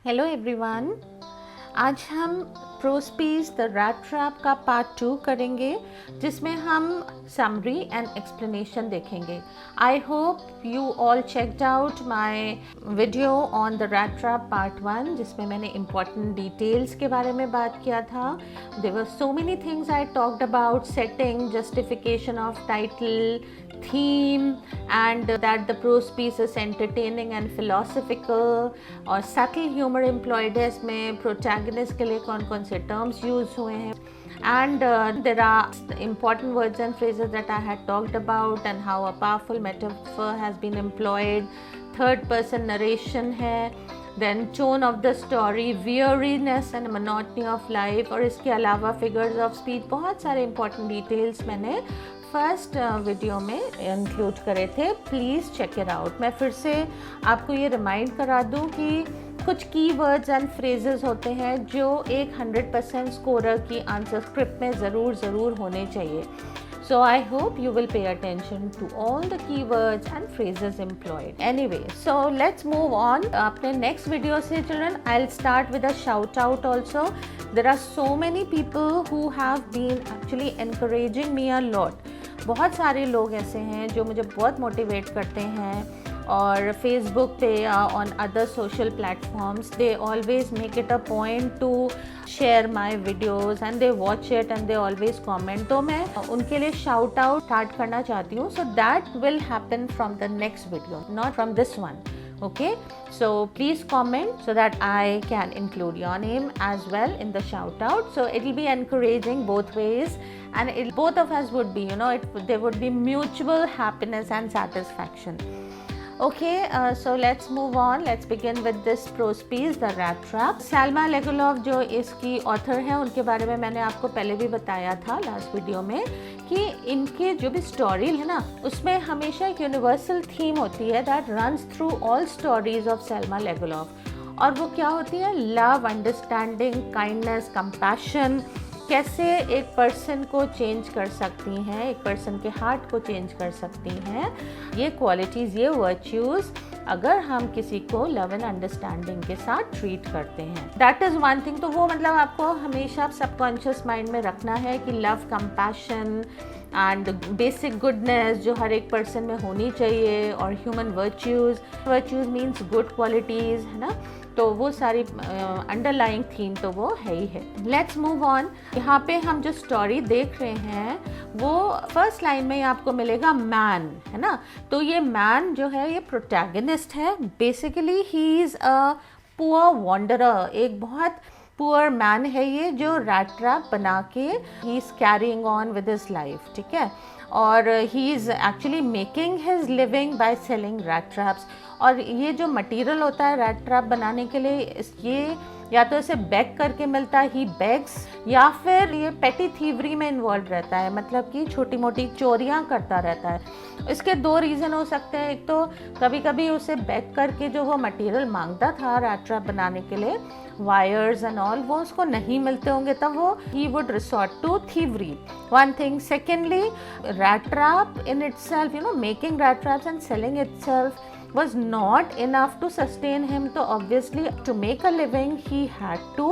Hello everyone. आज हम प्रोस्पीस the rat trap का पार्ट 2 करेंगे, जिसमें हम समरी एंड एक्सप्लेनेशन देखेंगे। I hope you all checked out my video on the rat trap part 1, जिसमें मैंने इम्पॉर्टेंट डिटेल्स के बारे में बात किया था। There were so many things I talked about: setting, justification of title, theme, and that the prose piece is entertaining and philosophical, और subtle humor employed है इसमें, protagonist के लिए कौन कौन से terms use हुए हैं, and there are important words and phrases that I had talked about and how a powerful metaphor has been employed. Third person narration है, then tone of the story, weariness and monotony of life, और इसके अलावा figures of speech, बहुत सारे important details मैंने first video में include करे थे। Please check it out. मैं फिर से आपको ये रिमाइंड करा दूं कि कुछ कीवर्ड्स एंड फ्रेजेस होते हैं जो एक 100% स्कोरर की आंसर स्क्रिप्ट में ज़रूर होने चाहिए। So I hope you will pay attention to all the keywords and phrases employed. Anyway, so let's move on. अपने next video से children, I'll start with a shout out also. There are so many people who have been actually encouraging me a lot. बहुत सारे लोग ऐसे हैं जो मुझे बहुत मोटिवेट करते हैं, और फेसबुक पे या on other social platforms they always make it a point two share my videos and they watch it and they always comment. तो मैं उनके लिए शाउट आउट स्टार्ट करना चाहती हूँ। So that will happen from the next video, not from this one. Okay, so please comment so that I can include your name as well in the shout out. So it will be encouraging both ways, and both of us would be, there would be mutual happiness and satisfaction. Okay, so let's move on. Let's begin with this prose piece, The Rat Trap. Salma Legulov जो इसकी author है, उनके बारे में मैंने आपको पहले भी बताया था लास्ट वीडियो में कि इनके जो भी स्टोरी है ना, उसमें हमेशा एक यूनिवर्सल थीम होती है that runs through all stories of Selma Lagerlöf, और वो क्या होती है? Love, understanding, kindness, compassion. कैसे एक पर्सन को चेंज कर सकती हैं, एक पर्सन के हार्ट को चेंज कर सकती हैं ये क्वालिटीज़, ये वर्च्यूज़, अगर हम किसी को लव एंड अंडरस्टैंडिंग के साथ ट्रीट करते हैं। That is one thing. तो वो मतलब आपको हमेशा सबकॉन्शियस माइंड में रखना है कि love, compassion and basic goodness जो हर एक पर्सन में होनी चाहिए, और human virtues means good qualities, है ना। तो वो सारी अंडरलाइंग थीम तो वो है ही है। Let's move on. यहाँ पे हम जो स्टोरी देख रहे हैं वो फर्स्ट लाइन में आपको मिलेगा मैन, है ना। तो ये मैन जो है ये प्रोटैगनिस्ट है। Basically he is a poor wanderer, एक बहुत पुअर मैन है ये, जो रैट ट्रैप बना के he is carrying on with his life, ठीक है। और he is actually making his living by selling rat traps. और ये जो मटेरियल होता है रैट ट्रैप बनाने के लिए, ये या तो इसे बैग करके मिलता है, ही बैग्स, या फिर ये पेटी थीवरी में इन्वॉल्व रहता है, मतलब कि छोटी मोटी चोरियां करता रहता है। इसके दो रीज़न हो सकते हैं। एक तो कभी कभी उसे बैग करके जो वो मटेरियल मांगता था रैट ट्रैप बनाने के लिए, वायर्स एंड ऑल, वो उसको नहीं मिलते होंगे, तब वो he would resort to thievery, one thing. Secondly, rat trap in itself, making rat traps and selling itself was not enough to sustain him. So obviously to make a living he had to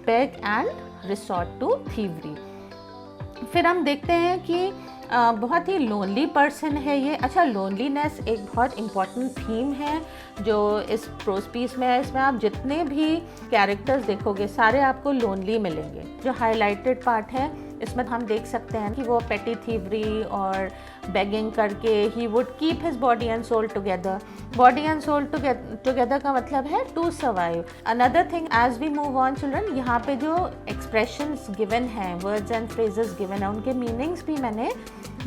beg and resort to thievery. फिर हम देखते हैं कि बहुत ही lonely person है ये। अच्छा, loneliness एक बहुत इम्पॉर्टेंट थीम है जो इस प्रोज पीस में है। इसमें आप जितने भी कैरेक्टर्स देखोगे सारे आपको लोनली मिलेंगे। जो हाईलाइटेड पार्ट है इसमें हम देख सकते हैं कि वो पेटी थीवरी और बेगिंग करके he would keep his body and soul together. Body and soul together का मतलब है to survive. Another thing, as we move on children, यहाँ पे जो एक्सप्रेशंस गिवन हैं, वर्ड्स एंड फ्रेजेस गिवन हैं, उनके मीनिंग्स भी मैंने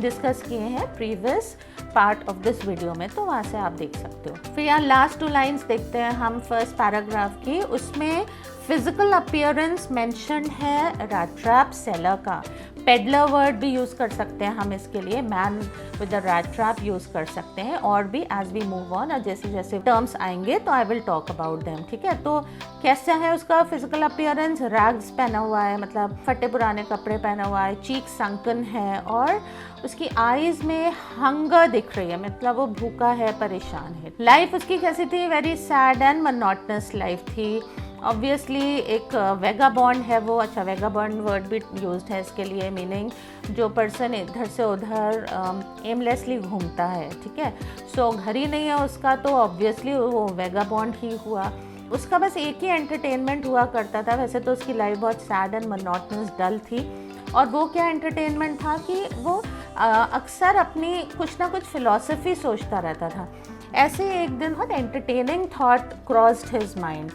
डिस्कस किए हैं previous part of this video में, तो वहाँ से आप देख सकते हो। फिर यहाँ लास्ट 2 लाइन्स देखते हैं हम फर्स्ट पैराग्राफ की। उसमें फिजिकल अपीयरेंस मेंशन है रैट ट्रैप सेलर का। पेडलर वर्ड भी यूज़ कर सकते हैं हम इसके लिए, man with the rat trap use कर सकते हैं, और भी एज वी मूव ऑन, और जैसे जैसे टर्म्स आएंगे तो I will talk about them, ठीक है। तो कैसा है उसका फिजिकल अपीयरेंस? रैग्स पहना हुआ है, मतलब फटे पुराने कपड़े पहना हुआ है, चीक संकन है, और उसकी आईज में हंगर दिख रही है, मतलब वो भूखा है, परेशान है। लाइफ उसकी कैसी थी? Very sad and monotonous life थी। ऑब्वियसली एक वेगाबॉन्ड है वो, अच्छा वेगाबॉन्ड वर्ड भी यूज्ड है इसके लिए, मीनिंग जो पर्सन इधर से उधर एमलेसली घूमता है, ठीक है। सो घर ही नहीं है उसका, तो ऑब्वियसली वो वेगाबॉन्ड ही हुआ। उसका बस एक ही एंटरटेनमेंट हुआ करता था, वैसे तो उसकी लाइफ बहुत सैड एंड मोनोटनस डल थी। और वो क्या एंटरटेनमेंट था कि वो अक्सर अपनी कुछ ना कुछ फ़िलॉसफी सोचता रहता था। ऐसे ही एक दिन बहुत entertaining thought crossed his mind,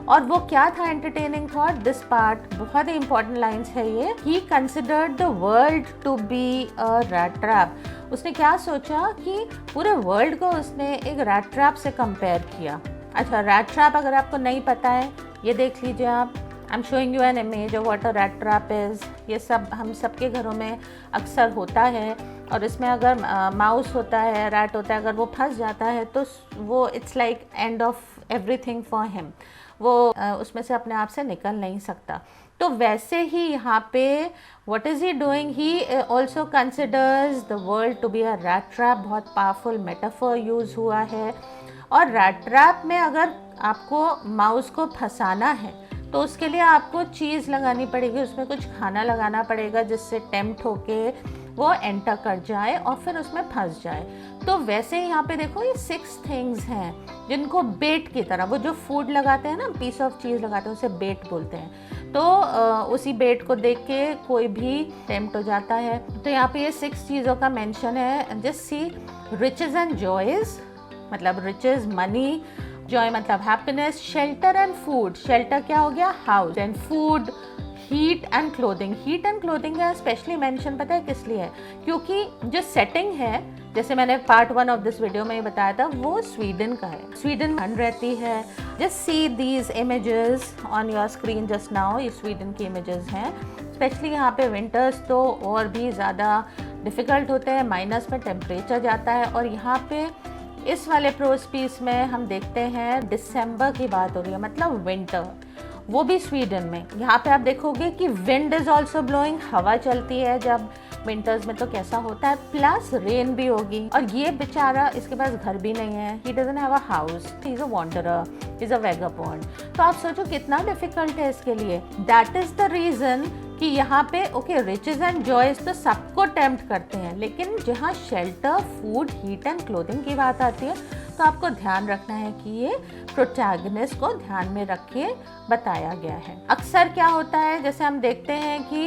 और वो क्या था एंटरटेनिंग थॉट? दिस पार्ट बहुत ही इंपॉर्टेंट लाइन्स है ये। He considered the world to be a rat trap. उसने क्या सोचा कि पूरे वर्ल्ड को उसने एक रैट ट्रैप से कंपेयर किया। अच्छा, रैट ट्रैप अगर आपको नहीं पता है, ये देख लीजिए आप। I am showing you an image of what a rat trap is. ये सब हम सबके घरों में अक्सर होता है, और इसमें अगर माउस होता है, रैट होता है, अगर वो फंस जाता है तो वो it's like end of everything for him. वो उसमें से अपने आप से निकल नहीं सकता। तो वैसे ही यहाँ पे what is he doing? He also considers the world to be a rat trap. बहुत पावरफुल मेटाफर यूज़ हुआ है। और रैट ट्रैप में अगर आपको माउस को फंसाना है तो उसके लिए आपको चीज़ लगानी पड़ेगी, उसमें कुछ खाना लगाना पड़ेगा जिससे टेम्प्ट होके वो एंटर कर जाए और फिर उसमें फंस जाए। तो वैसे ही यहाँ पे देखो ये 6 थिंग्स हैं जिनको बेट की तरह, वो जो फूड लगाते हैं ना, पीस ऑफ चीज़ लगाते हैं, उसे बेट बोलते हैं। तो उसी बेट को देख के कोई भी टेम्प्ट हो जाता है। तो यहाँ पे ये 6 चीज़ों का मेंशन है। Just see, riches and joys, मतलब रिचेस मनी, जॉय मतलब happiness, shelter and food, shelter क्या हो गया? House, and food, heat and clothing. Heat and clothing का स्पेशली मेंशन पता है किस लिए है? क्योंकि जो सेटिंग है, जैसे मैंने पार्ट 1 ऑफ दिस वीडियो में ही बताया था, वो स्वीडन का है। स्वीडन में ठंड रहती है। Just see these images on your screen just now. ये स्वीडन की इमेजेस हैं। स्पेशली यहाँ पे विंटर्स तो और भी ज़्यादा डिफ़िकल्ट होते हैं, माइनस में टेम्परेचर जाता है। और यहाँ पे इस वाले प्रोस पीस में हम देखते हैं दिसंबर की बात हो रही है, मतलब विंटर, वो भी स्वीडन में। यहाँ पे आप देखोगे कि विंड इज़ ऑल्सो ब्लोइंग, हवा चलती है जब विंटर्स में, तो कैसा होता है, प्लस रेन भी होगी। और ये बेचारा, इसके पास घर भी नहीं है, he doesn't have a house, he is a wanderer, he is a vagabond. तो आप सोचो कितना डिफिकल्ट है इसके लिए। दैट इज़ द रीज़न कि यहाँ पे ओके रिचेस एंड जॉयज तो सबको टेम्प्ट करते हैं, लेकिन जहाँ shelter, food, heat and clothing की बात आती है तो आपको ध्यान रखना है कि ये प्रोटैगनिस्ट को ध्यान में रख के बताया गया है। अक्सर क्या होता है, जैसे हम देखते हैं कि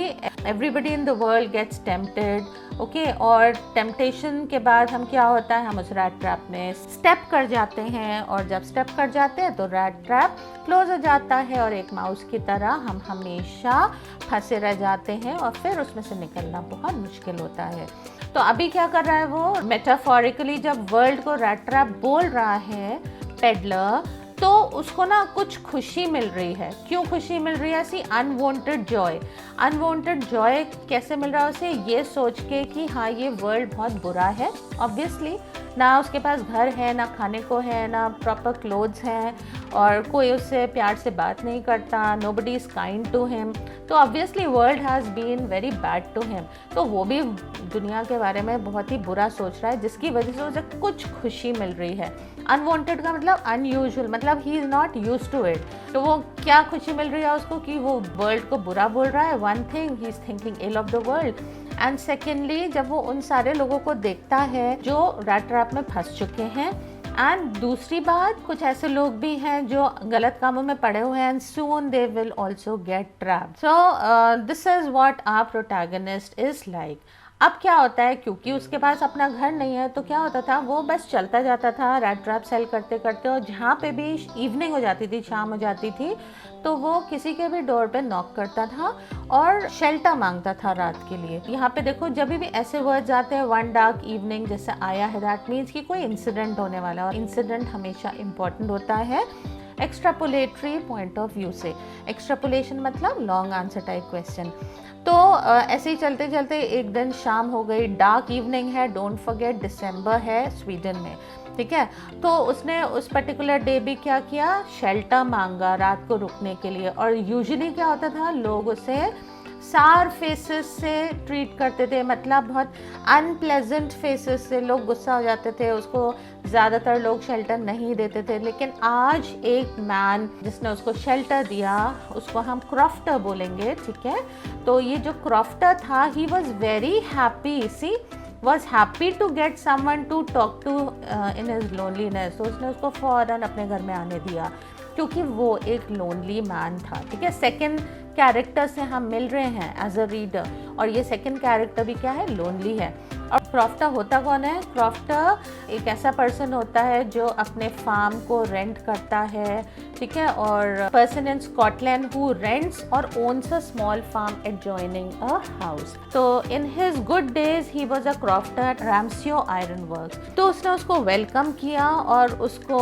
everybody in the world gets tempted, okay, और टेम्पटेशन के बाद हम क्या होता है, हम उस रैट ट्रैप में स्टेप कर जाते हैं, और जब स्टेप कर जाते हैं तो रैट ट्रैप क्लोज हो जाता है, और एक माउस की तरह हम हमेशा फंसे रह जाते हैं, और फिर उसमें से निकलना बहुत मुश्किल होता है। तो अभी क्या कर रहा है वो, मेटाफोरिकली जब वर्ल्ड को रैट ट्रैप बोल रहा है पेडलर, तो उसको ना कुछ खुशी मिल रही है। क्यों खुशी मिल रही है? ऐसी अनवांटेड जॉय। अनवांटेड जॉय कैसे मिल रहा है उसे? ये सोच के कि हाँ ये वर्ल्ड बहुत बुरा है। ऑब्वियसली ना उसके पास घर है, ना खाने को है, ना प्रॉपर क्लोथ्स हैं, और कोई उससे प्यार से बात नहीं करता, nobody is kind to him. तो obviously world has been very bad to him. तो वो भी दुनिया के बारे में बहुत ही बुरा सोच रहा है, जिसकी वजह से उसे कुछ खुशी मिल रही है। अनवांटेड का मतलब अनयूजुअल, मतलब he is not used to it. तो वो क्या खुशी मिल रही है उसको कि वो वर्ल्ड को बुरा बोल रहा है। One thing, he is thinking ill of the world. And secondly, जब वो उन सारे लोगों को देखता है जो रैट ट्रैप में फंस चुके हैं, एंड दूसरी बात, कुछ ऐसे लोग भी हैं जो गलत कामों में पड़े हुए हैं, and soon they will also get trapped. So this is what our protagonist is like. अब क्या होता है, क्योंकि उसके पास अपना घर नहीं है, तो क्या होता था, वो बस चलता जाता था रैट ट्रैप सेल करते करते, और जहाँ पे भी इवनिंग हो जाती थी, शाम हो जाती थी, तो वो किसी के भी डोर पे नॉक करता था और शेल्टर मांगता था रात के लिए। यहाँ पे देखो, जब भी ऐसे वर्ड्स आते हैं, वन डार्क इवनिंग जैसे आया है, दैट मीन्स कि कोई इंसिडेंट होने वाला है, और इंसिडेंट हमेशा इंपॉर्टेंट होता है एक्स्ट्रापोलेटरी पॉइंट ऑफ व्यू से। एक्स्ट्रापोलेशन मतलब लॉन्ग आंसर टाइप क्वेश्चन। तो ऐसे ही चलते चलते एक दिन शाम हो गई, डार्क इवनिंग है, डोंट फॉरगेट दिसंबर है स्वीडन में, ठीक है। तो उसने उस पर्टिकुलर डे भी क्या किया, शेल्टर मांगा रात को रुकने के लिए। और यूजुअली क्या होता था, लोग उसे सार फेसेस से ट्रीट करते थे, मतलब बहुत अनप्लेजेंट फेसेस से लोग गुस्सा हो जाते थे, उसको ज़्यादातर लोग शेल्टर नहीं देते थे। लेकिन आज एक मैन जिसने उसको शेल्टर दिया, उसको हम क्रॉफ्टर बोलेंगे, ठीक है। तो ये जो क्रॉफ्टर था, he was very happy, see was happy to get someone to talk to in his loneliness। तो उसने उसको फ़ौरन अपने घर में आने दिया, क्योंकि वो एक लोनली मैन था, ठीक है। सेकंड कैरेक्टर से हम मिल रहे हैं एज अ रीडर, और ये सेकंड कैरेक्टर भी क्या है, लोनली है। और क्रॉफ्टर होता कौन है? क्रॉफ्टर एक ऐसा पर्सन होता है जो अपने फार्म को रेंट करता है, ठीक है, और person in Scotland who rents और owns a small farm adjoining a house. तो in his good days he was a crofter at Ramsjö iron works. तो उसने उसको वेलकम किया और उसको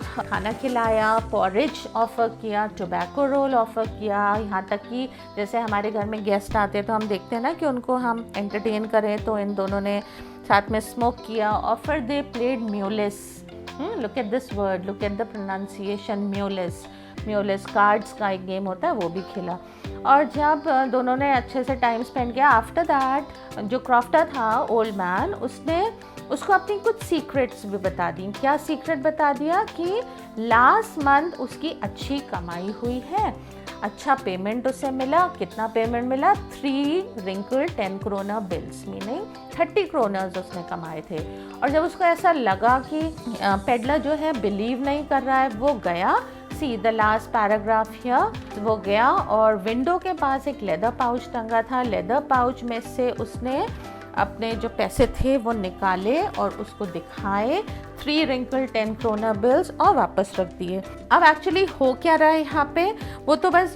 खाना खिलाया, पॉरेज ऑफर किया, टोबैको रोल ऑफर किया, यहाँ तक कि जैसे हमारे घर में गेस्ट आते हैं तो हम देखते हैं ना कि उनको हम एंटरटेन करें, तो इन दोनों ने साथ में स्मोक किया। और फिर they played Mullis, look at this word, look at the pronunciation, Mullis. Mullis cards का एक गेम होता है, वो भी खेला। और जब दोनों ने अच्छे से टाइम स्पेंड किया, आफ्टर दैट जो क्रॉफ्टर था, ओल्ड मैन, उसने उसको अपनी कुछ सीक्रेट्स भी बता दी। क्या सीक्रेट बता दिया? कि लास्ट मंथ उसकी अच्छी कमाई हुई है, अच्छा पेमेंट उसे मिला। कितना पेमेंट मिला? 3 wrinkled 10 krona bills, meaning 30 kronas उसने कमाए थे। और जब उसको ऐसा लगा कि पेडलर जो है बिलीव नहीं कर रहा है, वो गया, see the last paragraph here, वो गया और विंडो के पास एक लेदर पाउच टंगा था। लेदर पाउच में से उसने अपने जो पैसे थे वो निकाले और उसको दिखाए, 3 wrinkled 10 krona bills, और वापस रख दिए। अब एक्चुअली हो क्या रहा है यहाँ पे? वो तो बस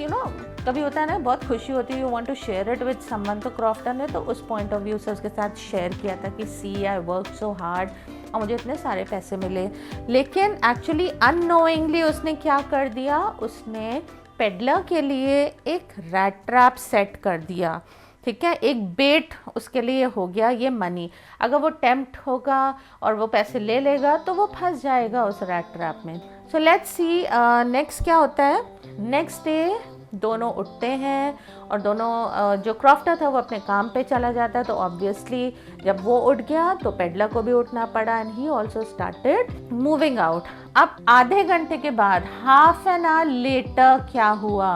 कभी होता है ना, बहुत खुशी होती है, you want to share it with someone. तो क्रॉफ्टर ने तो उस पॉइंट ऑफ व्यू से उसके साथ शेयर किया था कि सी आई वर्क सो हार्ड और मुझे इतने सारे पैसे मिले। लेकिन एक्चुअली अननोइंगली उसने क्या कर दिया, उसने पेडलर के लिए एक रैट ट्रैप सेट कर दिया, ठीक है। एक बेट उसके लिए हो गया ये मनी। अगर वो टेम्प्ट होगा और वो पैसे ले लेगा तो वो फंस जाएगा उस रैट ट्रैप में। सो लेट्स सी नेक्स्ट क्या होता है। नेक्स्ट डे दोनों उठते हैं और दोनों जो क्रॉफ्टर था वो अपने काम पे चला जाता है। तो ऑब्वियसली जब वो उठ गया तो पेडलर को भी उठना पड़ा, and he also started moving out. अब आधे घंटे के बाद, हाफ एन आवर लेटर, क्या हुआ?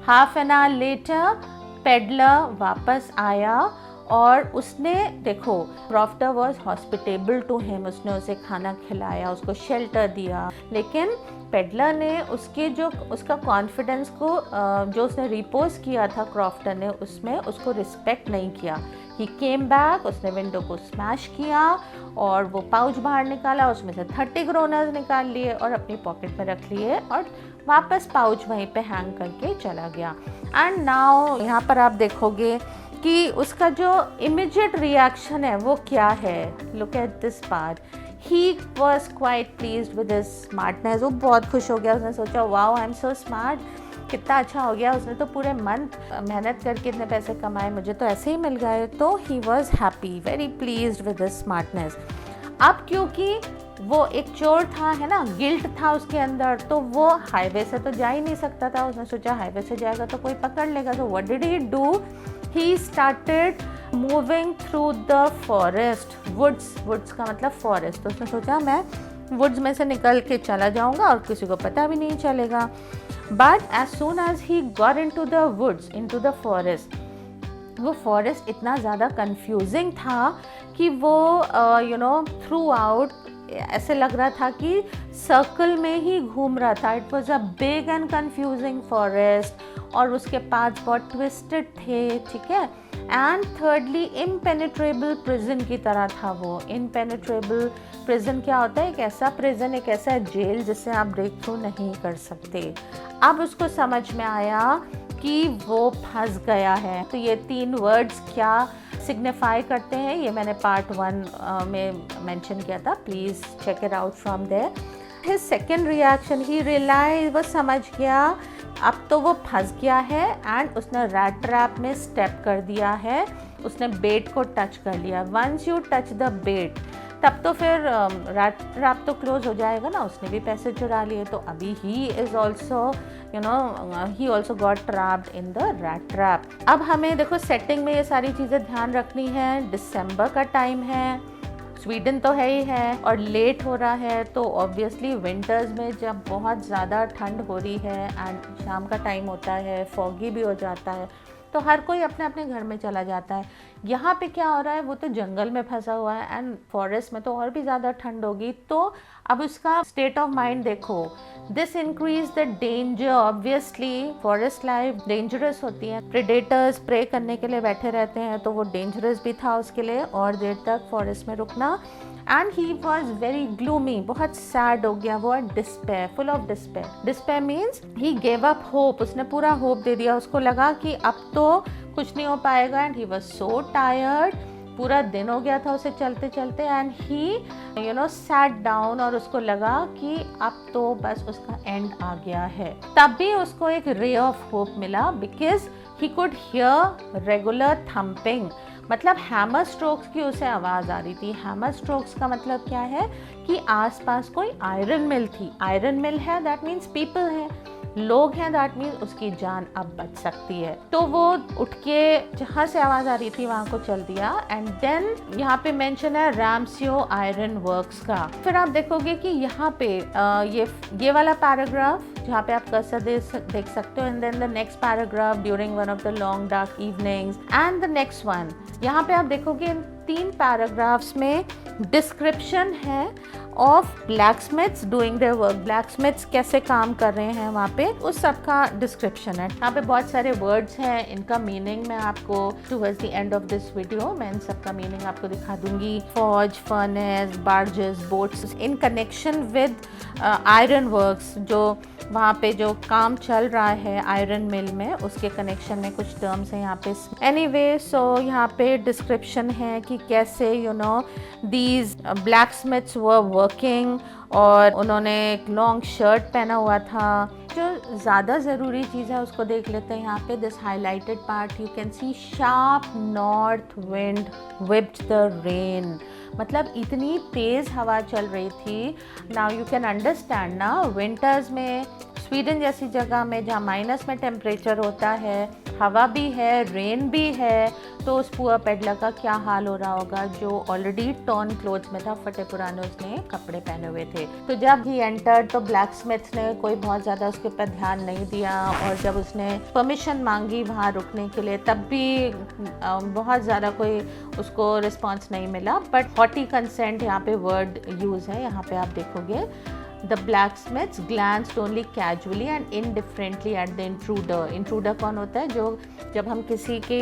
Half an hour later peddler वापस आया और उसने, देखो, crofter was hospitable to him, उसने उसे खाना खिलाया, उसको शेल्टर दिया। लेकिन पेडलर ने उसका कॉन्फिडेंस को जो उसने रिपोज किया था क्रॉफ्टर ने, उसमें उसको रिस्पेक्ट नहीं किया। ही केम बैक, उसने विंडो को स्मैश किया और वो पाउच बाहर निकाला, उसमें से 30 kronas निकाल लिए और अपनी पॉकेट में रख लिए और वापस पाउच वहीं पे हैंग करके चला गया। एंड नाउ यहाँ पर आप देखोगे कि उसका जो इमीडिएट रिएक्शन है वो क्या है। Look at this part, he was quite pleased with his smartness. वो बहुत खुश हो गया, उसने सोचा wow I am so smart, कितना अच्छा हो गया, उसने तो पूरे मंथ मेहनत करके इतने पैसे कमाए, मुझे तो ऐसे ही मिल गए। तो he was happy, very pleased with his smartness. अब क्योंकि वो एक चोर था, है ना, गिल्ट था उसके अंदर, तो वो हाईवे से तो जा ही नहीं सकता था। उसने सोचा हाईवे से जाएगा तो कोई पकड़ लेगा। तो what did he do? He started moving through the forest, woods का मतलब फॉरेस्ट। तो उसने सोचा मैं वुड्स में से निकल के चला जाऊंगा और किसी को पता भी नहीं चलेगा। But as soon as he got into the woods, into the forest, वो फॉरेस्ट इतना ज़्यादा कंफ्यूजिंग था कि वो थ्रू आउट ऐसे लग रहा था कि सर्कल में ही घूम रहा था। It was a big and confusing forest और उसके पाथ बहुत ट्विस्टेड थे, ठीक है। एंड थर्डली इम्पेनिट्रेबल प्रिजन की तरह था वो। इम्पेनिट्रेबल प्रिजन क्या होता है? एक ऐसा प्रिजन, एक ऐसा जेल जिसे आप ब्रेक थ्रू नहीं कर सकते। अब उसको समझ में आया कि वो फंस गया है। तो ये 3 वर्ड्स क्या सिग्निफाई करते हैं ये मैंने पार्ट 1 में मेंशन किया था, please check it out from there. His second reaction, he realise, वो समझ गया अब तो वो फंस गया है एंड उसने रैट ट्रैप में स्टेप कर दिया है, उसने बेट को टच कर लिया। वंस यू टच द बेट, तब तो फिर रैट ट्रैप तो क्लोज हो जाएगा ना, उसने भी पैसे चुरा लिए, तो अभी ही is also he also got trapped in the rat trap. अब हमें देखो सेटिंग में ये सारी चीज़ें ध्यान रखनी है। दिसंबर का टाइम है, स्वीडन तो है ही है, और लेट हो रहा है, तो ऑब्वियसली विंटर्स में जब बहुत ज़्यादा ठंड हो रही है एंड शाम का टाइम होता है, फॉगी भी हो जाता है, तो हर कोई अपने अपने घर में चला जाता है। यहाँ पे क्या हो रहा है, वो तो जंगल में फंसा हुआ है एंड फॉरेस्ट में तो और भी ज़्यादा ठंड होगी। तो अब उसका स्टेट ऑफ माइंड देखो, this increase the danger. Obviously forest life dangerous होती है, प्रेडेटर्स प्रे करने के लिए बैठे रहते हैं, तो वो डेंजरस भी था उसके लिए और देर तक फॉरेस्ट में रुकना। And he was very gloomy, बहुत सैड हो गया वो, despair, full of despair. Despair means he gave up hope, उसने पूरा होप दे दिया, उसको लगा कि अब तो कुछ नहीं हो पाएगा। And he was so tired, पूरा दिन हो गया था उसे चलते चलते, एंड ही सैट डाउन, और उसको लगा कि अब तो बस उसका एंड आ गया है। तब भी उसको एक रे ऑफ होप मिला, because he could hear regular thumping, मतलब हैमर स्ट्रोक्स की उसे आवाज़ आ रही थी। हैमर स्ट्रोक्स का मतलब क्या है कि आसपास कोई आयरन मिल थी। आयरन मिल है दैट मीन्स पीपल है, लोग हैं, दैट मीन्स उसकी जान अब बच सकती है। तो वो उठ के जहाँ से आवाज़ आ रही थी वहाँ को चल दिया। एंड देन यहाँ पे मेंशन है रैम्सियो आयरन वर्क्स का। फिर आप देखोगे कि यहाँ पे ये वाला पैराग्राफ जहाँ पे आप कर्सर देख सकते हो, and then the next paragraph during one of the long dark evenings, and the next one. यहाँ पे आप देखोगे इन 3 पैराग्राफ्स में डिस्क्रिप्शन है of blacksmiths doing their work. Blacksmiths कैसे काम कर रहे हैं वहाँ पे, उस सब का डिस्क्रिप्शन है। यहाँ पे बहुत सारे वर्ड्स हैं, इनका मीनिंग मैं आपको towards the end of this video मैं इन सब का मीनिंग आपको दिखा दूंगी। Forge, furnace, barges, boats in connection with iron works, जो वहाँ पे जो काम चल रहा है आयरन मिल में, उसके कनेक्शन में कुछ टर्म्स हैं यहाँ पे। एनीवे, सो यहाँ पे डिस्क्रिप्शन है कि कैसे दीज ब्लैकस्मिथ्स वर वर्किंग, और उन्होंने एक लॉन्ग शर्ट पहना हुआ था। जो ज़्यादा ज़रूरी चीज़ है उसको देख लेते हैं यहाँ पे। This highlighted part you can see, sharp north wind whipped the rain, मतलब इतनी तेज़ हवा चल रही थी। नाउ यू कैन अंडरस्टैंड ना, विंटर्स में स्वीडन जैसी जगह में जहाँ माइनस में टेम्परेचर होता है, हवा भी है, रेन भी है, तो उस पुअर पेडलर का क्या हाल हो रहा होगा जो ऑलरेडी टॉर्न क्लोथ्स में था, फटे पुराने उसने कपड़े पहने हुए थे। तो जब ही एंटर तो ब्लैकस्मिथ ने कोई बहुत ज़्यादा उसके ऊपर ध्यान नहीं दिया, और जब उसने परमिशन मांगी वहाँ रुकने के लिए तब भी बहुत ज़्यादा कोई उसको रिस्पॉन्स नहीं मिला। बट हॉटी कंसेंट यहाँ पे वर्ड यूज़ है। यहाँ पे आप देखोगे The blacksmiths glanced only casually and indifferently at the intruder. Intruder कौन होता है, जो जब हम किसी के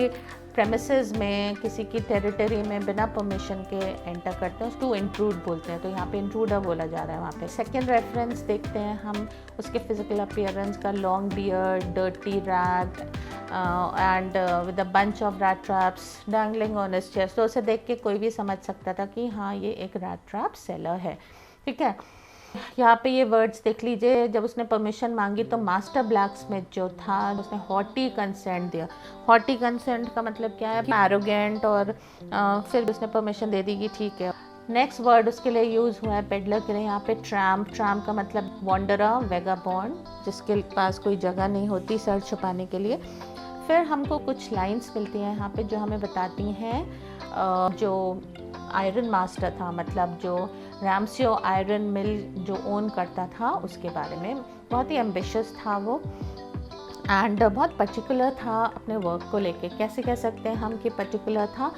प्रेमिसेस में, किसी की टेरिटरी में बिना परमिशन के एंटर करते हैं उसको इंट्रूड बोलते हैं। तो यहाँ पे इंट्रूडर बोला जा रहा है वहाँ पे। सेकेंड रेफरेंस देखते हैं हम उसके फिजिकल अपीयरेंस का, long beard, dirty rag and with a bunch of rat traps dangling on his chest. तो उसे देख के कोई भी समझ सकता था कि हाँ ये एक रैट ट्रैप सेलर है, ठीक है। यहाँ पे ये वर्ड्स देख लीजिए, जब उसने परमिशन मांगी तो मास्टर ब्लैकस्मिथ जो था उसने हॉटी कंसेंट दिया। हॉटी कंसेंट का मतलब क्या है, एरोगेंट, और फिर उसने परमिशन दे दी कि ठीक है। नेक्स्ट वर्ड उसके लिए यूज़ हुआ है पेडलर के लिए यहाँ पे ट्रैम्प। ट्रैम्प का मतलब वॉन्डरर, वेगाबॉन्ड, जिसके पास कोई जगह नहीं होती सर छुपाने के लिए। फिर हमको कुछ लाइंस मिलती हैं यहाँ पे जो हमें बताती हैं जो आयरन मास्टर था, मतलब जो रैम्सियो आयरन मिल जो ओन करता था उसके बारे में। बहुत ही एम्बिशियस था वो एंड बहुत पर्टिकुलर था अपने वर्क को लेके। कैसे कह सकते हैं हम कि पर्टिकुलर था,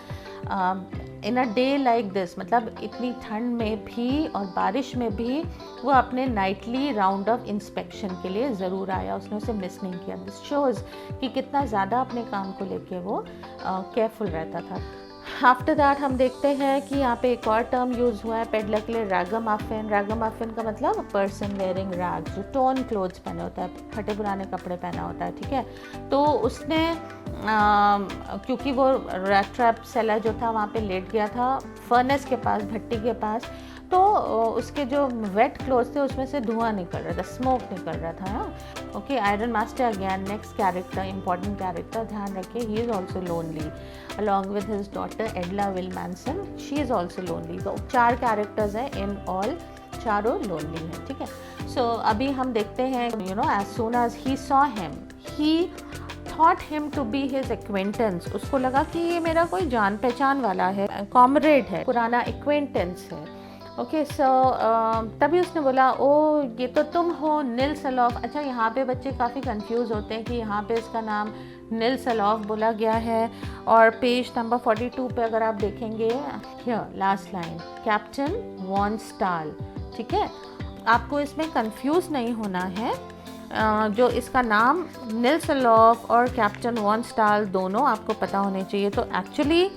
इन अ डे लाइक दिस, मतलब इतनी ठंड में भी और बारिश में भी वो अपने नाइटली राउंड ऑफ इंस्पेक्शन के लिए ज़रूर आया, उसने उसे मिस नहीं किया। दिस शोज़ कि कितना ज़्यादा अपने काम को लेके वो केयरफुल रहता था। आफ्टर दैट हम देखते हैं कि यहाँ पे एक और टर्म यूज़ हुआ है पेडलर के लिए, रैगामफिन। रैगामफिन का मतलब पर्सन वेयरिंग रैग, जो टॉर्न क्लोथ्स पहने होता है, फटे पुराने कपड़े पहना होता है, ठीक है। तो उसने क्योंकि वो रैट ट्रैप सेलर जो था वहाँ पे लेट गया था फर्नेस के पास, भट्टी के पास, तो उसके जो वेट क्लोथ थे उसमें से धुआं निकल रहा था, स्मोक निकल रहा था। Okay, iron master again next character, important character, ध्यान रखिए, he is also lonely along with his daughter Edla Willmansson, she is also lonely. तो 4 कैरेक्टर्स हैं, इन ऑल चारों लोनली हैं, ठीक है। सो अभी हम देखते हैं, you know, as soon as he saw him, he thought him to be his acquaintance, उसको लगा कि ये मेरा कोई जान पहचान वाला है, कॉमरेड है, पुराना एक्वेंटेंस है। ओके, सो तभी उसने बोला, ओ ये तो तुम हो निल सलॉफ। अच्छा, यहाँ पे बच्चे काफ़ी कंफ्यूज होते हैं कि यहाँ पे इसका नाम निल सलॉफ बोला गया है, और पेज नंबर 42 पे अगर आप देखेंगे, here last line, captain von Stahl, ठीक है। आपको इसमें कंफ्यूज नहीं होना है, जो इसका नाम निल सलॉफ और कैप्टन वॉन स्टाल दोनों आपको पता होने चाहिए। तो actually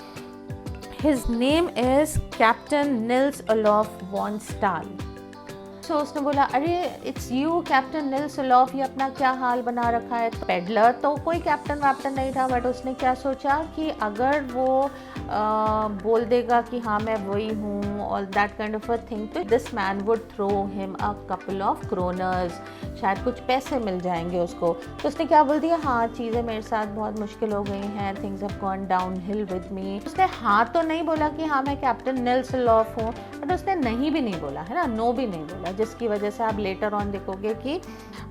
his name is captain Nils Olof von Stahle. So उसने बोला, अरे it's you captain Nils Olof, ये अपना क्या हाल बना रखा है। तो पेडलर तो कोई कैप्टन वैप्टन नहीं था, बट उसने क्या सोचा कि अगर वो बोल देगा कि हाँ मैं वही हूँ, और that kind of a thing, तो this man would throw him a couple of kronors, शायद कुछ पैसे मिल जाएंगे उसको। तो उसने क्या बोल दिया, हाँ चीज़ें मेरे साथ बहुत मुश्किल हो गई हैं, things have gone down hill with me. उसने हाँ तो नहीं बोला कि हाँ मैं कैप्टन निल्स ओलॉफ हूँ, बट उसने नहीं भी नहीं बोला, है ना, नो भी नहीं बोला, जिसकी वजह से आप लेटर ऑन देखोगे कि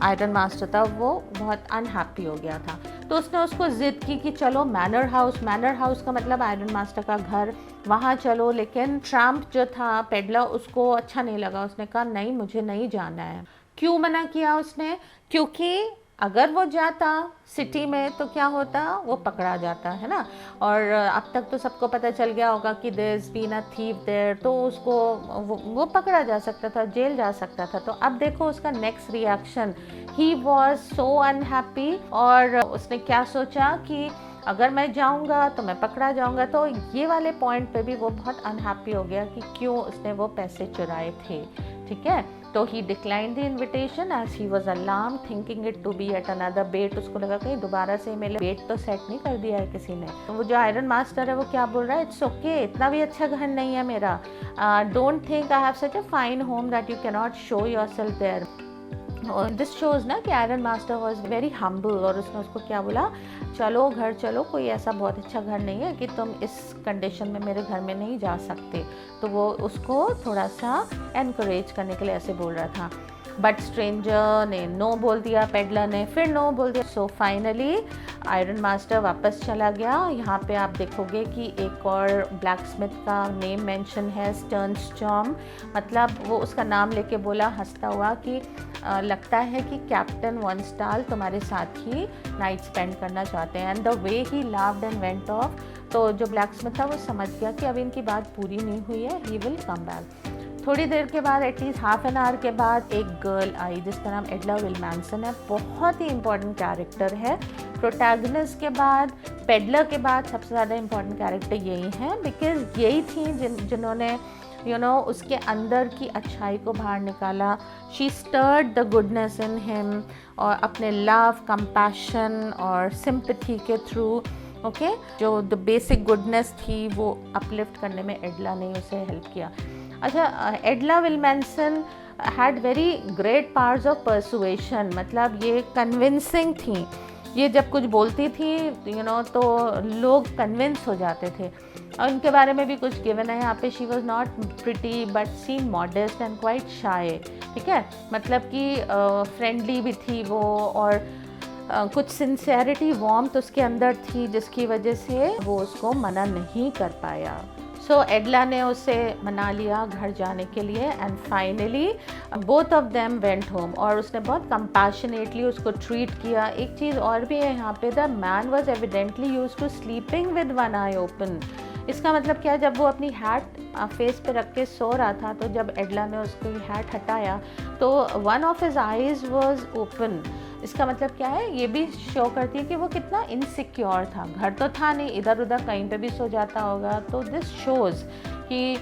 आयरन मास्टर था वो बहुत अनहैप्पी हो गया था। तो उसने उसको ज़िद की कि चलो मैनर हाउस का मतलब आयरन मास्टर का घर, वहाँ चलो। लेकिन ट्रम्प जो था पेडलर, उसको अच्छा नहीं लगा, उसने कहा नहीं मुझे नहीं जाना है। क्यों मना किया उसने? क्योंकि अगर वो जाता सिटी में तो क्या होता, वो पकड़ा जाता, है ना। और अब तक तो सबको पता चल गया होगा कि there is been a thief there, तो उसको वो पकड़ा जा सकता था, जेल जा सकता था। तो अब देखो उसका next reaction, he was so unhappy, और उसने क्या सोचा कि अगर मैं जाऊंगा तो मैं पकड़ा जाऊंगा। तो ये वाले पॉइंट पे भी वो बहुत अनहैप्पी हो गया कि क्यों उसने वो पैसे चुराए थे, ठीक है। तो he decline the invitation as he was alarm thinking it to be at another bet. उसको लगा कहीं दोबारा से मेरे बेट तो सेट नहीं कर दिया है किसी ने। तो वो जो आयरन मास्टर है वो क्या बोल रहा है, इट्स ओके, इतना भी अच्छा घर नहीं है मेरा, don't think I have such a fine home that you can not show yourself there. This shows ना कि iron master was very humble, और उसने उसको क्या बोला, चलो घर चलो, कोई ऐसा बहुत अच्छा घर नहीं है कि तुम इस कंडीशन में मेरे घर में नहीं जा सकते। तो वो उसको थोड़ा सा एनकरेज करने के लिए ऐसे बोल रहा था। बट स्ट्रेंजर ने नो बोल दिया, पेडलर ने फिर नो बोल दिया। सो फाइनली आयरन मास्टर वापस चला गया। यहाँ पे आप देखोगे कि एक और ब्लैक स्मिथ का नेम मेंशन है, स्टर्नस्टॉर्म, मतलब वो उसका नाम लेके बोला हंसता हुआ कि लगता है कि कैप्टन वॉन स्टाल तुम्हारे साथ ही नाइट स्पेंड करना चाहते हैं। And the way he लाव्ड and went of. तो जो ब्लैक स्मिथ था वो समझ गया कि अब इनकी बात पूरी नहीं हुई है, ही विल कम बैक। थोड़ी देर के बाद, एटलीस्ट हाफ एन आवर के बाद, एक गर्ल आई जिसका नाम एडला विलमैनसन है। बहुत ही इंपॉर्टेंट कैरेक्टर है। प्रोटैगनिस्ट के बाद, पेडलर के बाद सबसे ज़्यादा इंपॉर्टेंट कैरेक्टर यही हैं, बिकॉज यही थी जिन्होंने उसके अंदर की अच्छाई को बाहर निकाला। She stirred the goodness in him, और अपने लव, कंपैशन और सिंपैथी के थ्रू, ओके, जो द बेसिक गुडनेस थी वो अपलिफ्ट करने में एडला ने उसे हेल्प किया। अच्छा, Edla Willmansson had very great powers of persuasion, मतलब ये कन्विंसिंग थी। ये जब कुछ बोलती थी तो लोग कन्विंस हो जाते थे। और इनके बारे में भी कुछ गिवन है यहाँ पे। She was not pretty but seem modest and quite shy, ठीक है, मतलब कि फ्रेंडली भी थी वो, और कुछ सिंसेरिटी, वार्मथ उसके अंदर थी, जिसकी वजह से वो उसको मना नहीं कर पाया। सो एडला ने उसे मना लिया घर जाने के लिए, and finally both of them went home, और उसने बहुत कंपैशनेटली उसको ट्रीट किया। एक चीज़ और भी है यहाँ पे, the man was evidently used to sleeping with one eye open. इसका मतलब क्या है, जब वो अपनी हैट फेस पे रख के सो रहा था, तो जब एडला ने उसकी हैट हटाया तो one of his eyes was open. इसका मतलब क्या है, ये भी शो करती है कि वो कितना इनसिक्योर था। घर तो था नहीं, इधर उधर कहीं पे भी सो जाता होगा। तो दिस शोज़ कि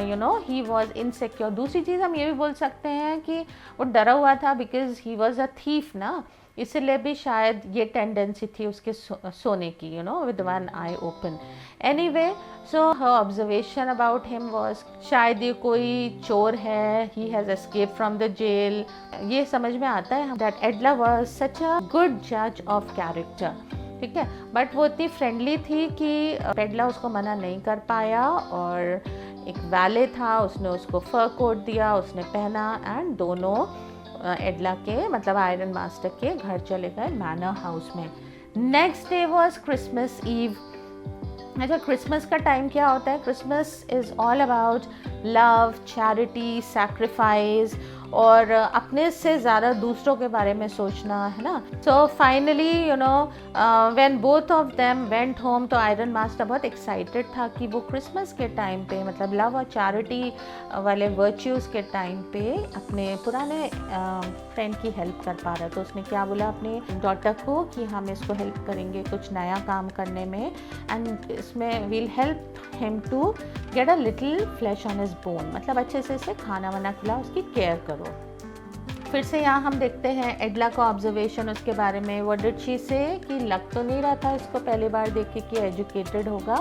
you know he was insecure. दूसरी चीज़ हम ये भी बोल सकते हैं कि वो डरा हुआ था because he was a thief ना, इसलिए भी शायद ये टेंडेंसी थी उसके सोने की, you know, with one eye open. Anyway, so her observation about him was शायद ये कोई चोर है, he has escape from the jail. ये समझ में आता है that Edla was such a good जज ऑफ कैरेक्टर, ठीक है। बट वो इतनी फ्रेंडली थी कि पेडला उसको मना नहीं कर पाया, और एक वैले था, उसने उसको फर कोट दिया, उसने पहना, एंड दोनों एडला के मतलब आयरन मास्टर के घर चले गए मैनर हाउस में। Next day was Christmas Eve. अच्छा, क्रिसमस का टाइम क्या होता है? Christmas is all about love, charity, sacrifice, और अपने से ज़्यादा दूसरों के बारे में सोचना, है ना। So finally you know when both of them went home, तो आयरन मास्टर बहुत एक्साइटेड था कि वो क्रिसमस के टाइम पे मतलब लव और चैरिटी वाले वर्च्यूज़ के टाइम पे अपने पुराने फ्रेंड की हेल्प कर पा रहा। तो उसने क्या बोला अपने डॉटर को कि हम इसको हेल्प करेंगे कुछ नया काम करने में, एंड इसमें will help him to get a little flesh on his bone, मतलब अच्छे से इसे खाना वाना खिला, उसकी केयर करो। फिर से यहाँ हम देखते हैं एडला का ऑब्जर्वेशन उसके बारे में। व्हाट डिड शी से कि लग तो नहीं रहा था इसको पहली बार देख के कि एजुकेटेड होगा,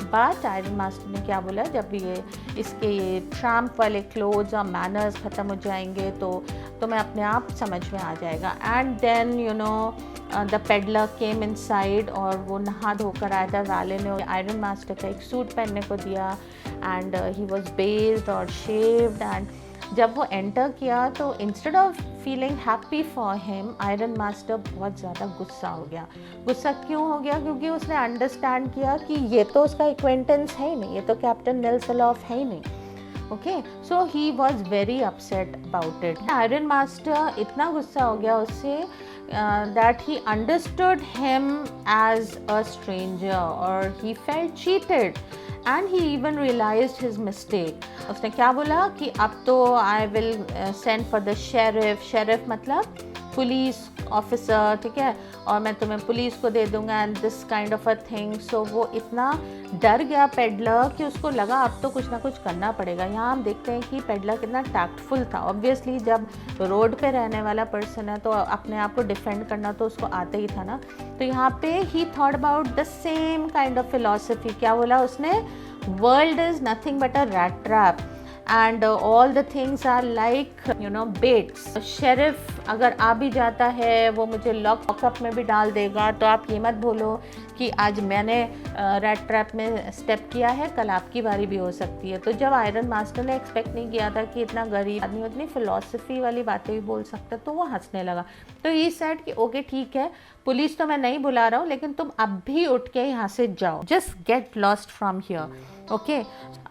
बट आयरन मास्टर ने क्या बोला, जब ये इसके ये ट्रैम्प वाले क्लोथ्स और मैनर्स ख़त्म हो जाएंगे तो मैं अपने आप समझ में आ जाएगा। And then you know the peddler came inside, और वो नहा धोकर आया था। वैले ने आयरन मास्टर का एक सूट पहनने को दिया, एंड ही वॉज बेस्ड और शेव्ड। एंड जब वो एंटर किया तो instead of feeling happy for him, iron master बहुत ज़्यादा गुस्सा हो गया। गुस्सा क्यों हो गया? क्योंकि उसने अंडरस्टैंड किया कि ये तो उसका एक्वेंटेंस है ही नहीं, ये तो कैप्टन नेल्सलॉफ है ही नहीं। Okay, so he was very upset about it. Iron master इतना गुस्सा हो गया उससे that he understood him as a stranger, or he felt cheated, and he even realized his mistake. उसने क्या बोला कि अब तो I will send for the sheriff. sheriff मतलब पुलिस ऑफिसर, ठीक है, और मैं तुम्हें पुलिस को दे दूंगा, and this kind of a thing. So वो इतना डर गया पेडलर कि उसको लगा अब तो कुछ ना कुछ करना पड़ेगा। यहाँ हम देखते हैं कि पेडलर कितना टैक्टफुल था। ऑब्वियसली जब रोड पे रहने वाला पर्सन है तो अपने आप को डिफेंड करना तो उसको आते ही था ना। तो यहाँ पे he thought about the same kind of philosophy. क्या बोला उसने? World is nothing but a rat trap, and all the things are like you know baits. Sheriff अगर आ भी जाता है वो मुझे लॉकअप में भी डाल देगा, तो आप ये मत बोलो कि आज मैंने रैट ट्रैप में स्टेप किया है, कल आपकी बारी भी हो सकती है। तो जब आयरन मास्टर ने एक्सपेक्ट नहीं किया था कि इतना गरीब आदमी उतनी फिलॉसफी वाली बातें भी बोल सकता, तो वो हंसने लगा। तो ये सेड कि ओके ठीक है, पुलिस तो मैं नहीं बुला रहा हूँ, लेकिन तुम अब भी उठ के यहाँ से जाओ, just get lost from here. Okay,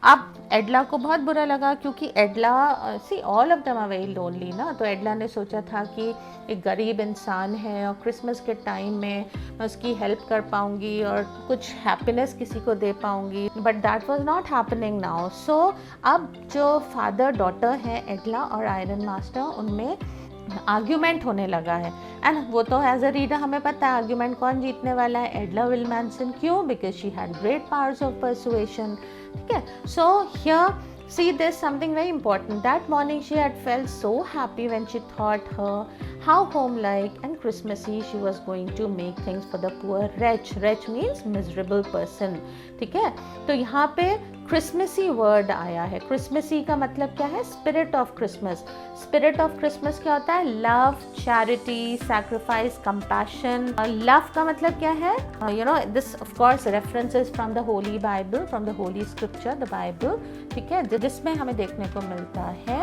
अब एडला को बहुत बुरा लगा क्योंकि Edla see all of them are very lonely ना। तो एडला ने सोचा था कि एक गरीब इंसान है और क्रिसमस के टाइम में मैं उसकी हेल्प कर पाऊंगी और कुछ हैप्पीनेस किसी को दे पाऊंगी, but that was not happening now. So अब जो फादर डॉटर है एडला और आयरन मास्टर, उनमें आर्ग्यूमेंट होने लगा है। एंड वो तो एज अ रीडर हमें पता है आर्ग्यूमेंट कौन जीतने वाला है, एडला विलमैनसन। क्यों? Because she had great powers of persuasion, ठीक है। So here see there's something very important. That morning she had felt so happy when she thought her how home-like and Christmassy she was going to make things for the poor wretch. Wretch means miserable person, ठीक है। तो यहाँ पे Christmassy word आया है। Christmassy का मतलब क्या है? Spirit of Christmas. Spirit of Christmas क्या होता है? Love, charity, sacrifice, compassion. Love का मतलब क्या है? You know this of course references from the Holi Bible, from the Holi scripture, the Bible, ठीक है, जिसमें हमें देखने को मिलता है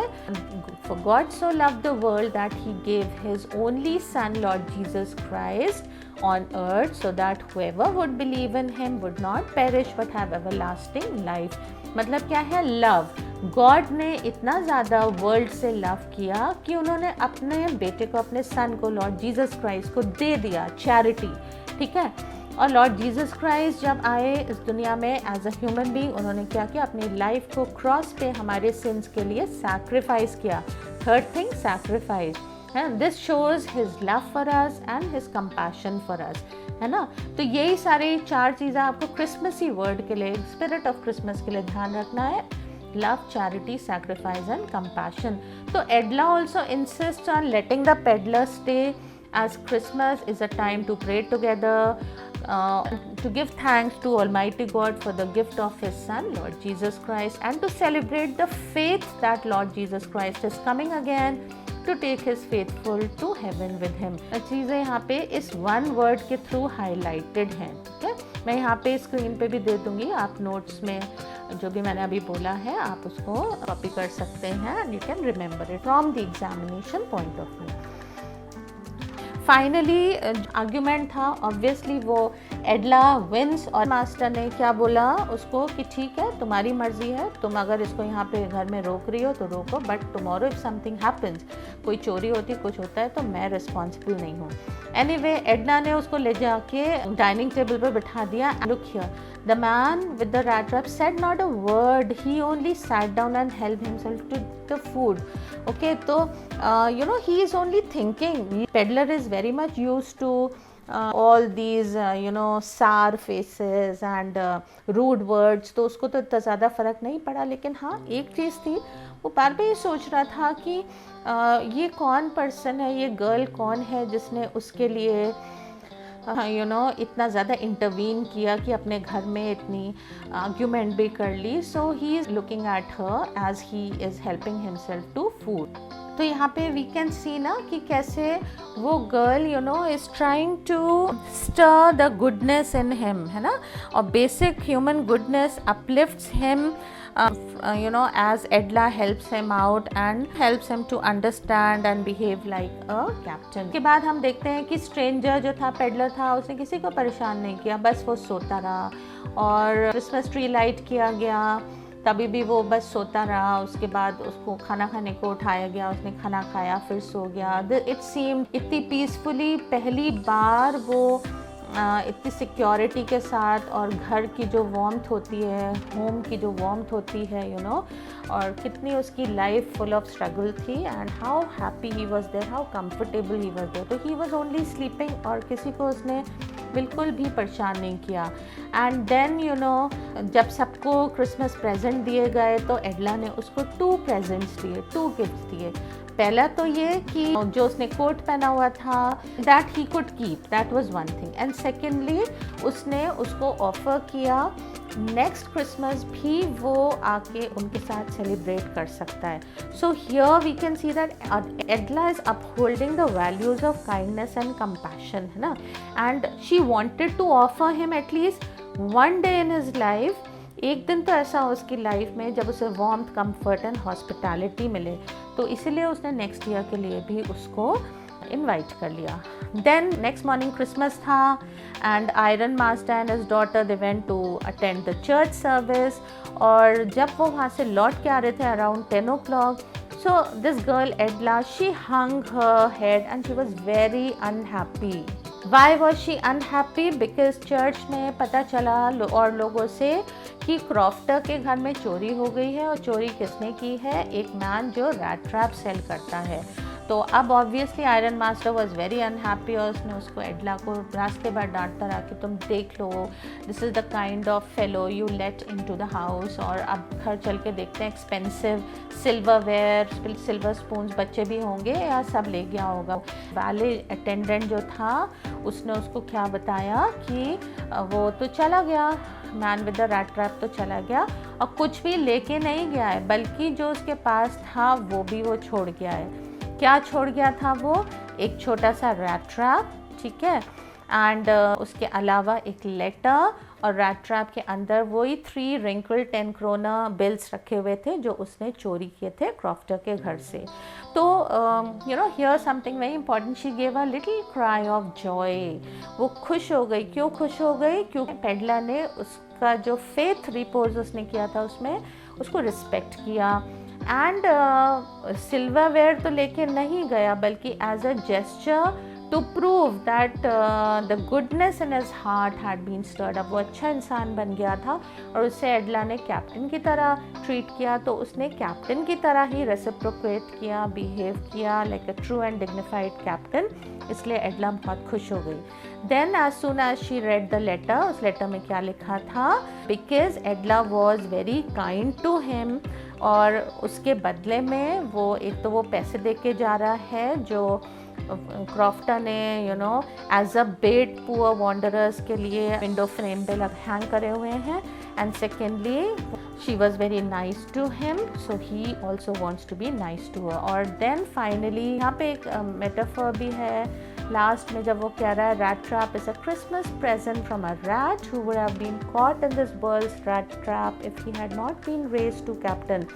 For God so loved the world that he gave his only son Lord Jesus Christ on earth so that whoever would believe in him would not perish but have everlasting life. मतलब क्या है? Love. God ने इतना ज़्यादा world से love किया कि उन्होंने अपने बेटे को, अपने सन को, लॉर्ड जीसस क्राइस्ट को दे दिया, चैरिटी, ठीक है। और लॉर्ड जीसस क्राइस्ट जब आए इस दुनिया में एज अ ह्यूमन बीइंग, उन्होंने क्या किया? अपनी लाइफ को क्रॉस पे हमारे सिंस के लिए सैक्रिफाइस किया। Third thing, sacrifice, and this shows his love for us and his compassion for us. है ना। तो यही सारी 4 चीज़ें आपको क्रिसमसी वर्ड के लिए, स्पिरिट ऑफ क्रिसमस के लिए ध्यान रखना है। Love, charity, sacrifice and compassion. तो Edla also insist on letting the peddler stay as Christmas is a time to pray together, to give thanks to Almighty God for the gift of His Son, Lord Jesus Christ, and to celebrate the faith that Lord Jesus Christ is coming again to take His faithful to heaven with Him. चीज़ें यहाँ पे इस one word के through highlighted हैं, ठीक है। मैं यहाँ पे स्क्रीन पे भी दे दूँगी, आप नोट्स में जो भी मैंने अभी बोला है आप उसको कॉपी कर सकते हैं, and you can remember it from the examination point of view. Finally argument था, ऑब्वियसली वो एडला विंस, और मास्टर ने क्या बोला उसको कि ठीक है तुम्हारी मर्जी है, तुम अगर इसको यहाँ पे घर में रोक रही हो तो रोको, but tomorrow if something happens, कोई चोरी होती कुछ होता है तो मैं रिस्पॉन्सिबल नहीं हूँ। एनीवे एडना ने उसको ले जाके डाइनिंग टेबल पर बिठा दिया। Look here, the man with the rat trap said not a word, he only sat down and help himself to the food. Okay, तो you know he is only thinking. Peddler is very much used to all these you know sour faces and rude words, तो उसको तो इतना ज़्यादा फ़र्क नहीं पड़ा। लेकिन हाँ एक चीज़ थी, वो बार बार ये सोच रहा था कि ये कौन पर्सन है, ये गर्ल कौन है जिसने उसके लिए यू नो इतना ज़्यादा इंटरवीन किया कि अपने घर में इतनी आर्ग्यूमेंट भी कर ली। So he is looking at her as he is helping himself to food. तो यहाँ पे वी कैन सी ना कि कैसे वो girl you know is trying to stir the goodness in him, है ना, और basic human goodness uplifts him you know as Edla helps him out and helps him to understand and behave like a captain. के बाद हम देखते हैं कि stranger जो था, पेडलर था, उसने किसी को परेशान नहीं किया, बस वो सोता रहा। और क्रिसमस ट्री लाइट किया गया, तभी भी वो बस सोता रहा। उसके बाद उसको खाना खाने को उठाया गया, उसने खाना खाया, फिर सो गया। इट सीम्ड इतनी पीसफुली, पहली बार वो इतनी सिक्योरिटी के साथ, और घर की जो वार्मथ होती है, होम की जो वार्मथ होती है यू नो, और कितनी उसकी लाइफ फुल ऑफ स्ट्रगल थी, and how happy he was there, how comfortable he was there. तो ही वाज ओनली स्लीपिंग, और किसी को उसने बिल्कुल भी परेशान नहीं किया। एंड देन यू नो जब सबको क्रिसमस प्रेजेंट दिए गए तो एडला ने उसको 2 प्रेजेंट्स दिए, 2 गिफ्ट्स दिए। पहला तो ये कि जो उसने कोट पहना हुआ था that he could keep, that was one thing, and secondly उसने उसको ऑफर किया नेक्स्ट क्रिसमस भी वो आके उनके साथ सेलिब्रेट कर सकता है। So here we can see that Edla is upholding the values of kindness and compassion, है ना, and she wanted to offer him at least one day in his life. एक दिन तो ऐसा हो उसकी लाइफ में जब उसे वार्मथ, कंफर्ट एंड हॉस्पिटैलिटी मिले, तो इसीलिए उसने नेक्स्ट ईयर के लिए भी उसको इनवाइट कर लिया। देन नेक्स्ट मॉर्निंग क्रिसमस था, and iron master and his daughter they went to attend the church service. और जब वो वहाँ से लौट के आ रहे थे around 10 o'clock, so this girl Edla, she hung her head and she was very unhappy. Why was she unhappy? Because church में पता चला और लोगों से कि क्रॉफ्टर के घर में चोरी हो गई है, और चोरी किसने की है? एक मैन जो रैट ट्रैप सेल करता है। तो अब obviously iron master was very unhappy, और उसने उसको एडला को रास्ते भर डांटता रहा कि तुम देख लो, this is the kind of fellow you let into the house. और अब घर चल के देखते हैं एक्सपेंसिव सिल्वरवेयर, सिल्वर स्पून्स बच्चे भी होंगे या सब ले गया होगा। वाले अटेंडेंट जो था उसने उसको क्या बताया कि वो तो चला गया, man with the rat trap तो चला गया, और कुछ भी लेके नहीं गया है, बल्कि जो उसके पास था वो भी वो छोड़ गया है। क्या छोड़ गया था वो? एक छोटा सा रैट ट्रैप, ठीक है, एंड उसके अलावा एक लेटर, और रैट ट्रैप के अंदर वही 3 wrinkled 10 krona बिल्स रखे हुए थे जो उसने चोरी किए थे क्रॉफ्टर के घर से। तो you know here something very important, she gave a little cry of Joy. वो खुश हो गई। क्यों खुश हो गई? क्योंकि पेडलर ने उसका जो फेथ रिपोज उसने किया था उसमें उसको रिस्पेक्ट किया, एंड सिल्वरवेयर तो लेके नहीं गया, बल्कि as a gesture to prove that the goodness in his heart had been stirred up. वो अच्छा इंसान बन गया था और उससे एडला ने कैप्टन की तरह ट्रीट किया, तो उसने कैप्टन की तरह ही रेसिप्रोकेट किया, बिहेव किया like a true and dignified captain, इसलिए एडला बहुत खुश हो गई. Then as soon as she read the letter, उस लेटर में क्या लिखा था, because Edla was very kind to him, और उसके बदले में वो एक तो वो पैसे दे के जा रहा है जो क्रॉफ्टन ने you know as a bait poor wanderers के लिए विंडो फ्रेम पे हैंग करे हुए हैं, and secondly she was very nice to him, so he also wants to be nice to her. और देन फाइनली यहाँ पे एक मेटाफर भी है लास्ट में, जब वो कह रहा है rat trap is a Christmas present from a rat who would have been caught in this world's rat trap if he had not been raised to captain.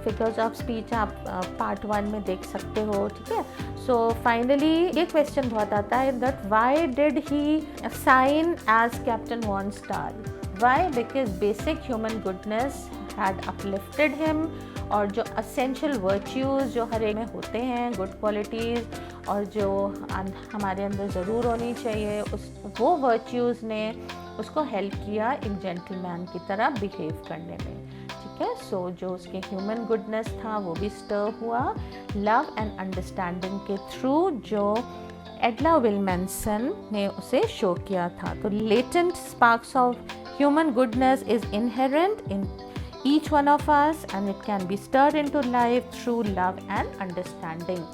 Figures of speech आप part 1 में देख सकते हो, ठीक है. So finally ये question बहुत आता है that why did he sign as captain von Stahl. Why? Because basic human goodness had uplifted him, और जो असेंशियल वर्च्यूज़ जो हर एक में होते हैं, गुड क्वालिटीज़, और जो हमारे अंदर ज़रूर होनी चाहिए, वो वर्च्यूज़ ने उसको हेल्प किया एक जेंटलमैन की तरह बिहेव करने में, ठीक है. सो जो उसके ह्यूमन गुडनेस था वो भी स्टर हुआ लव एंड अंडरस्टैंडिंग के थ्रू, जो एडला विल्मनसन ने उसे शो किया था. तो latent sparks of human goodness is inherent in each one of us, and it can be stirred into life through love and understanding.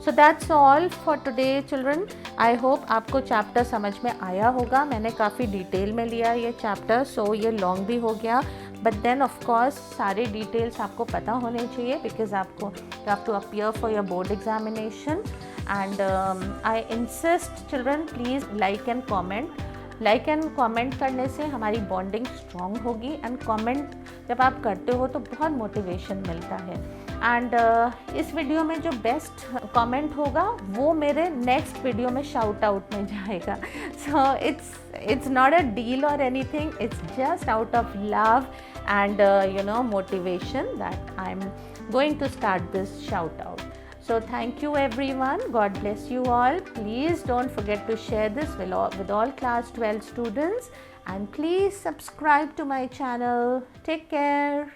So that's all for today children. I hope आपको chapter समझ में आया होगा. मैंने काफ़ी detail में लिया ये चैप्टर, सो ये लॉन्ग भी हो गया, बट देन ऑफ कोर्स सारे डिटेल्स आपको पता होने चाहिए, बिकॉज आपको you have to appear for your board examination. And I insist children, please like and comment. Like and comment करने से हमारी बॉन्डिंग स्ट्रॉन्ग होगी, एंड कमेंट जब आप करते हो तो बहुत मोटिवेशन मिलता है. एंड इस वीडियो में जो बेस्ट कमेंट होगा वो मेरे नेक्स्ट वीडियो में शाउट आउट में जाएगा. So it's not a deal और anything, it's just out of love and you know motivation that I am going to start this shout out. So thank you everyone. God bless you all. Please don't forget to share this with all class 12 students, and please subscribe to my channel. Take care.